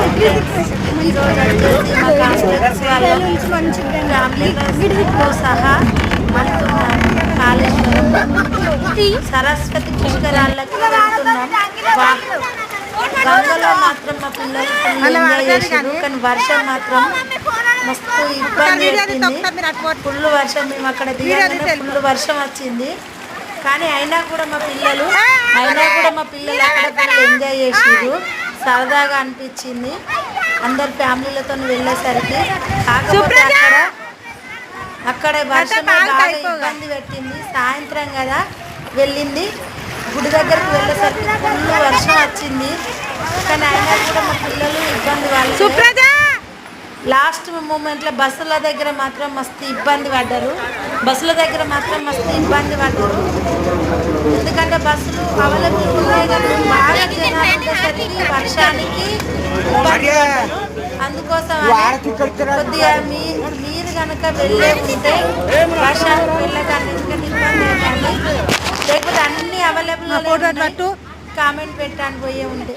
ఈరోజు వచ్చేసి మా కాన్స్టిట్యూన్సీ ఫ్యామిలీతో సహా వెళ్తున్నాం కాళేశ్వరం సరస్వతి పుష్కరాలకు వెళ్తున్నాం. గంగలో మాత్రం మా పిల్లలు ఎంజాయ్ చేసారు, కానీ వర్షం మాత్రం మస్తు ఇబ్బంది పెట్టింది. ఫుల్ వర్షం, మేము అక్కడ దిగానే ఫుల్ వర్షం వచ్చింది. కానీ అయినా కూడా మా పిల్లలు అక్కడ ఎంజాయ్ చేసారు, సరదాగా అనిపించింది అందరు ఫ్యామిలీలతో వెళ్ళేసరికి. కాకపోతే అక్కడ వర్షం బాగా ఇబ్బంది పెట్టింది. సాయంత్రం కదా వెళ్ళింది, గుడి దగ్గరికి వెళ్ళేసరికి ఫుల్ వర్షం వచ్చింది. కానీ అయినా కూడా మా పిల్లలు ఇబ్బంది వాళ్ళు లాస్ట్ మూమెంట్లో బస్సుల దగ్గర మాత్రం మస్తు ఇబ్బంది పడ్డారు. ఎందుకంటే బస్సులు అవైలబుల్ ఉన్నాయి కానీ బాగా జనాలు ఉండేసరికి వర్షానికి ఇబ్బంది పడ్డారు. అందుకోసం కొద్దిగా మీరు కనుక వెళ్ళే ఉంటే వర్షానికి వెళ్ళగానే ఎందుకంటే ఇబ్బంది అవుతుంది. లేకపోతే అన్ని అవైలబుల్ కామెంట్ పెట్టడానికి పోయే ఉంటే